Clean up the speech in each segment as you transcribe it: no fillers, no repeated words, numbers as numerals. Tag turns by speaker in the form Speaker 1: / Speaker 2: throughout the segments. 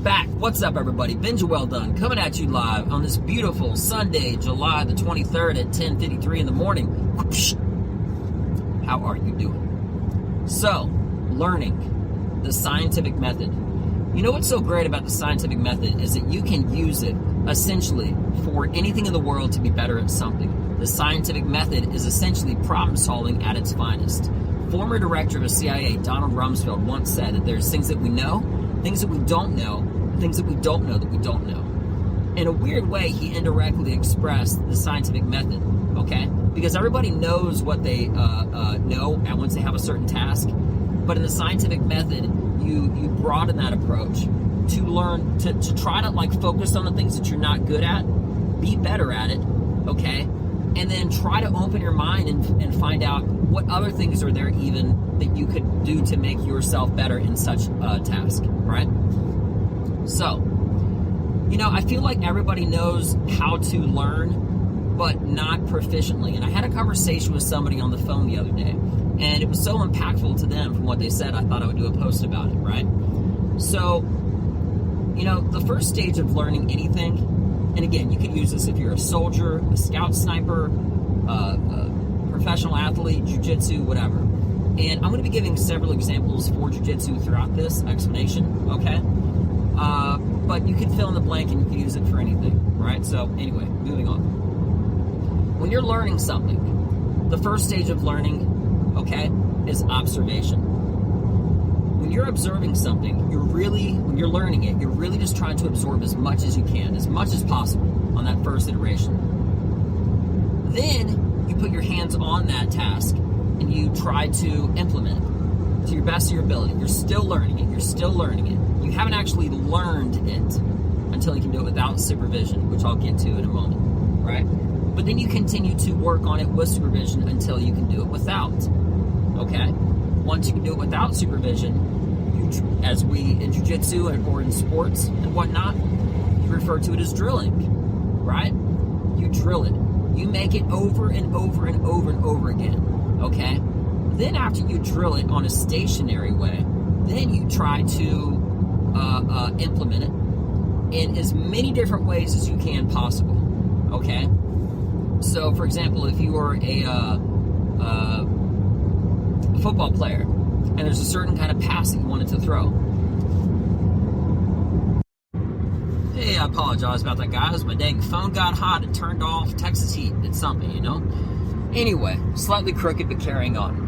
Speaker 1: back. What's up, everybody? Benja Welldone coming at you live on this beautiful Sunday, July the 23rd at 10:53 in the morning. How are you doing? So, learning the scientific method. You know what's so great about the scientific method is that you can use it essentially for anything in the world to be better at something. The scientific method is essentially problem solving at its finest. Former director of the CIA, Donald Rumsfeld, once said that there's things that we know, things that we don't know, things that we don't know that we don't know. In a weird way, he indirectly expressed the scientific method, okay? Because everybody knows what they know and once they have a certain task. But in the scientific method, you broaden that approach to learn, to try to like focus on the things that you're not good at, be better at it, okay? And then try to open your mind and find out what other things are there even that you could do to make yourself better in such a task, right? So, you know, I feel like everybody knows how to learn, but not proficiently. And I had a conversation with somebody on the phone the other day, and it was so impactful to them from what they said, I thought I would do a post about it, right? So, you know, the first stage of learning anything, and again, you can use this if you're a soldier, a scout sniper, professional athlete, jiu-jitsu, whatever. And I'm going to be giving several examples for jiu-jitsu throughout this explanation, okay? But you can fill in the blank and you can use it for anything, right? So anyway, moving on. When you're learning something, the first stage of learning, okay, is observation. When you're observing something, when you're learning it, you're really just trying to absorb as much as you can, as much as possible on that first iteration. Then you put your hands on that task and you try to implement it to your best of your ability. You're still learning it. You're still learning it. You haven't actually learned it until you can do it without supervision, which I'll get to in a moment, right? But then you continue to work on it with supervision until you can do it without, okay? Once you can do it without supervision, as we in jiu-jitsu or in sports and whatnot, you refer to it as drilling, right? You drill it. You make it over and over and over and over again, okay? Then after you drill it on a stationary way, then you try to implement it in as many different ways as you can possible, okay? So, for example, if you are a football player and there's a certain kind of pass that you wanted to throw. Hey, I apologize about that, guys. My dang phone got hot. It turned off. Texas heat. It's something, you know? Anyway, slightly crooked, but carrying on.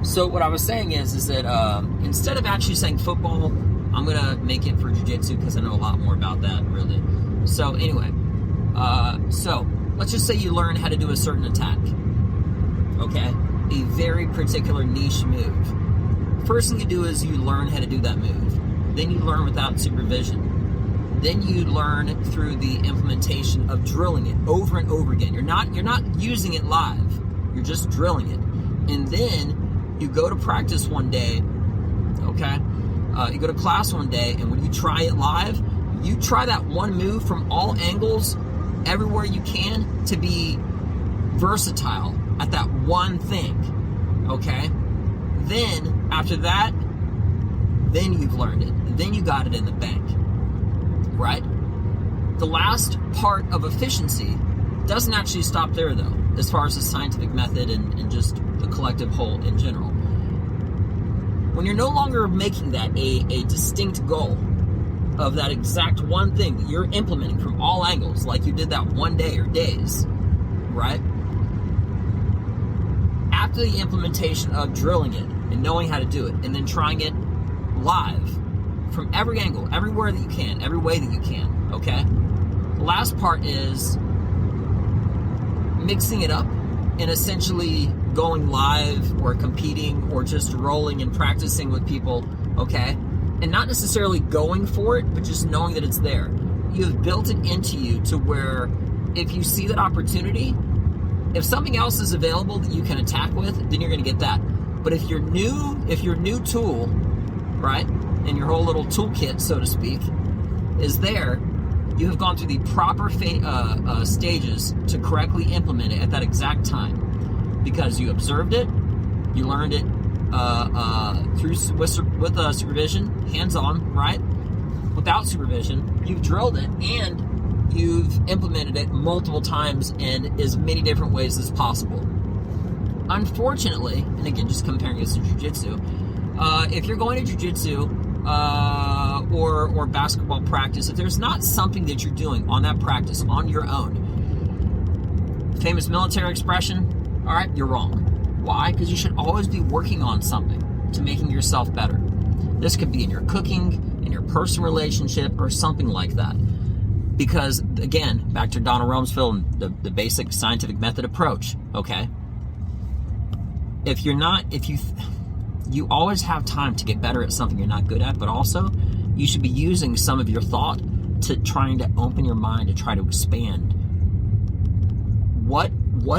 Speaker 1: So what I was saying is that instead of actually saying football, I'm going to make it for jiu-jitsu because I know a lot more about that, really. So anyway, so let's just say you learn how to do a certain attack, okay? A very particular niche move. First thing you do is you learn how to do that move. Then you learn without supervision. Then you learn through the implementation of drilling it over and over again. You're not using it live. You're just drilling it. And then you go to practice one day, okay? You go to class one day, and when you try it live, you try that one move from all angles, everywhere you can, to be versatile at that one thing, okay? Then, after that, then you've learned it. Then you got it in the bank, right? The last part of efficiency doesn't actually stop there, though, as far as the scientific method and just the collective whole in general. When you're no longer making that a distinct goal of that exact one thing that you're implementing from all angles, like you did that one day or days, right? After the implementation of drilling it and knowing how to do it and then trying it live from every angle, everywhere that you can, every way that you can, okay? The last part is mixing it up and essentially going live or competing or just rolling and practicing with people, okay? And not necessarily going for it, but just knowing that it's there. You have built it into you to where if you see that opportunity, if something else is available that you can attack with, then you're going to get that. But if your new tool, right, and your whole little toolkit, so to speak, is there, you have gone through the proper stages to correctly implement it at that exact time. Because you observed it, you learned it, with supervision, hands-on, right? Without supervision, you've drilled it and you've implemented it multiple times in as many different ways as possible. Unfortunately, and again, just comparing this to jiu-jitsu, if you're going to jiu-jitsu or basketball practice, if there's not something that you're doing on that practice on your own, famous military expression, all right, you're wrong. Why? Because you should always be working on something to making yourself better. This could be in your cooking, in your personal relationship, or something like that. Because, again, back to Donald Rumsfeld and the basic scientific method approach, okay? You always have time to get better at something you're not good at, but also you should be using some of your thought to trying to open your mind to try to expand. What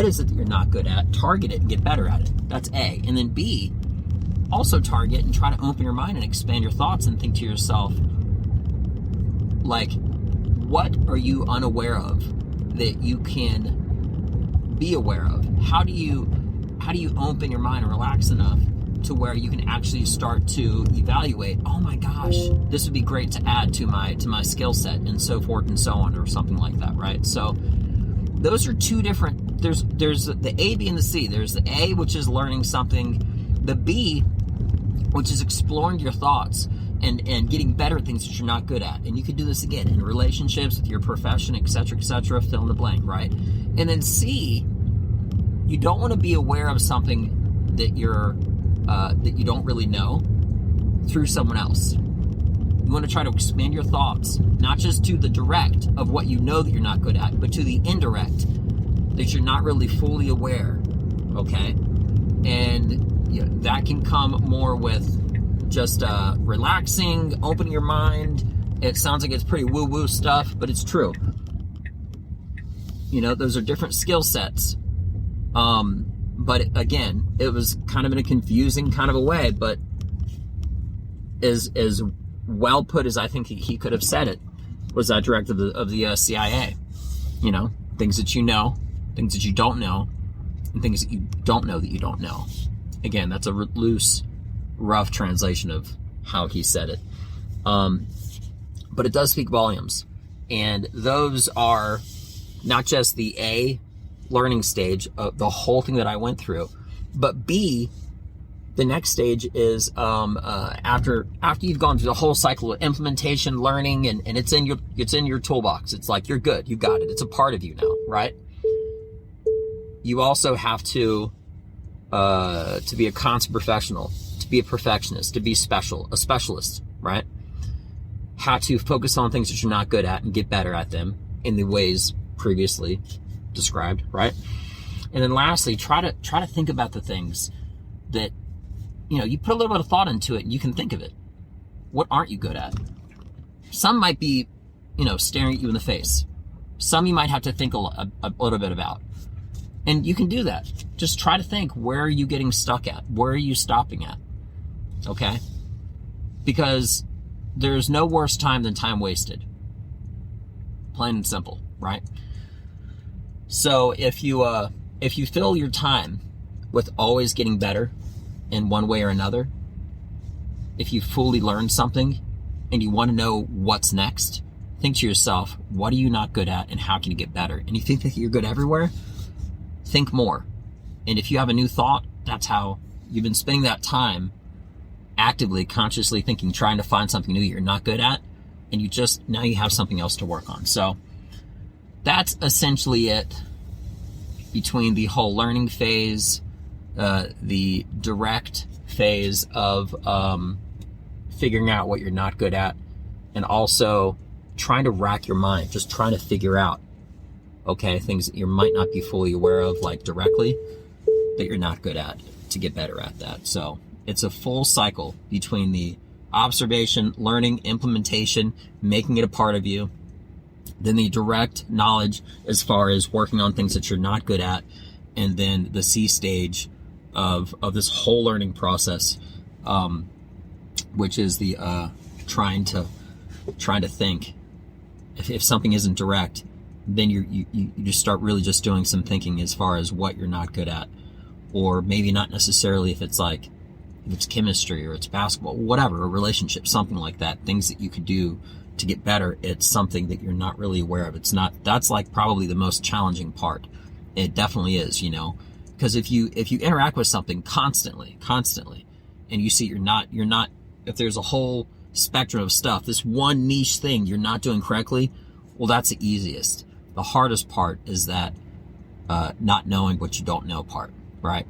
Speaker 1: is it that you're not good at? Target it and get better at it. That's A. And then B, also target and try to open your mind and expand your thoughts and think to yourself, like, what are you unaware of that you can be aware of? How do you open your mind and relax enough to where you can actually start to evaluate, oh my gosh, this would be great to add to my skill set, and so forth and so on, or something like that, right? So those are two different, there's the A, B, and the C. There's the A, which is learning something, the B, which is exploring your thoughts and getting better at things that you're not good at. And you can do this again in relationships, with your profession, etc., fill in the blank, right? And then C, you don't want to be aware of something that that you don't really know through someone else. You want to try to expand your thoughts, not just to the direct of what you know that you're not good at, but to the indirect that you're not really fully aware, okay? And that can come more with just relaxing, opening your mind. It sounds like it's pretty woo-woo stuff, but it's true. Those are different skill sets. But again, it was kind of in a confusing kind of a way, but as well put as I think he could have said it, was that directive of the CIA. Things that you know, things that you don't know, and things that you don't know that you don't know. Again, that's a loose, rough translation of how he said it. But it does speak volumes. And those are not just the A, learning stage of the whole thing that I went through, but B, the next stage is after you've gone through the whole cycle of implementation, learning, and it's in your toolbox. It's like, you're good, you got it, it's a part of you now, right? You also have to be a constant professional, to be a perfectionist, to be a specialist, right? How to focus on things that you're not good at and get better at them in the ways previously described, right? And then lastly, try to think about the things that you put a little bit of thought into it and you can think of it. What aren't you good at? Some might be staring at you in the face. Some you might have to think a little bit about, and you can do that. Just try to think, where are you getting stuck at? Where are you stopping at? Okay, because there's no worse time than time wasted, plain and simple, right? So if you fill your time with always getting better in one way or another, if you fully learned something and you want to know what's next, think to yourself, what are you not good at and how can you get better? And you think that you're good everywhere, think more. And if you have a new thought, that's how you've been spending that time actively, consciously thinking, trying to find something new you're not good at, and now you have something else to work on. So that's essentially it between the whole learning phase, the direct phase of figuring out what you're not good at, and also trying to rack your mind, just trying to figure out, okay, things that you might not be fully aware of, like directly, that you're not good at, to get better at that. So it's a full cycle between the observation, learning, implementation, making it a part of you, then the direct knowledge as far as working on things that you're not good at, and then the C stage of this whole learning process, which is the trying to think. If something isn't direct, then you just start really just doing some thinking as far as what you're not good at, or maybe not necessarily if it's like if it's chemistry or it's basketball, whatever, a relationship, something like that, things that you could do to get better, it's something that you're not really aware of. That's like probably the most challenging part. It definitely is, because if you interact with something constantly, and you see you're not, if there's a whole spectrum of stuff, this one niche thing you're not doing correctly, well, that's the easiest. The hardest part is that not knowing what you don't know part, right?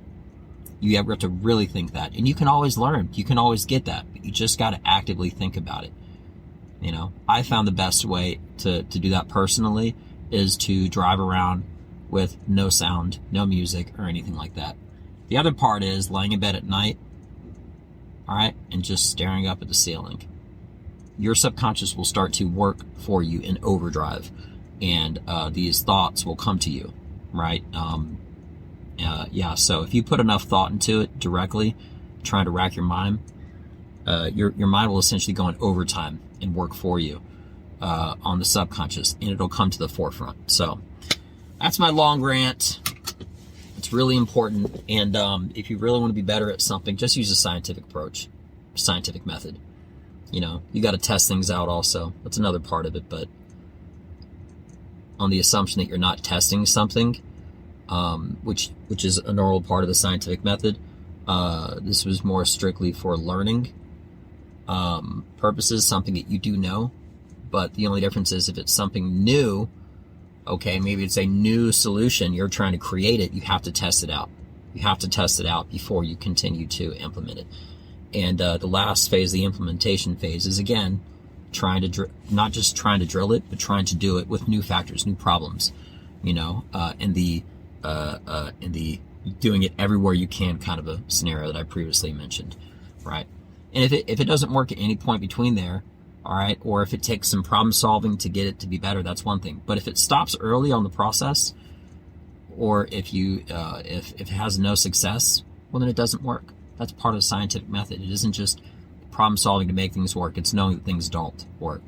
Speaker 1: You have to really think that. And you can always learn. You can always get that. But you just got to actively think about it. I found the best way to do that personally is to drive around with no sound, no music, or anything like that. The other part is laying in bed at night, all right, and just staring up at the ceiling. Your subconscious will start to work for you in overdrive, and these thoughts will come to you, right? So if you put enough thought into it directly, trying to rack your mind, your mind will essentially go in overtime and work for you on the subconscious, and it'll come to the forefront. So that's my long rant. It's really important, and if you really want to be better at something, just use a scientific approach, scientific method. You got to test things out also. That's another part of it, but on the assumption that you're not testing something, which is a normal part of the scientific method, this was more strictly for learning purposes, something that you do know, but the only difference is if it's something new, okay, maybe it's a new solution, you're trying to create it, you have to test it out. You have to test it out before you continue to implement it. And the last phase, the implementation phase, is again not just trying to drill it, but trying to do it with new factors, new problems, and the doing it everywhere you can kind of a scenario that I previously mentioned, right? And if it doesn't work at any point between there, all right, or if it takes some problem solving to get it to be better, that's one thing. But if it stops early on the process, or if it has no success, well, then it doesn't work. That's part of the scientific method. It isn't just problem solving to make things work. It's knowing that things don't work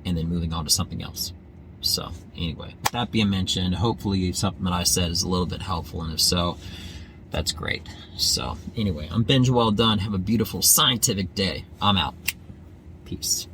Speaker 1: and then moving on to something else. So anyway, with that being mentioned, hopefully something that I said is a little bit helpful. And if so, that's great. So anyway, I'm Benja Welldone. Have a beautiful scientific day. I'm out. Peace.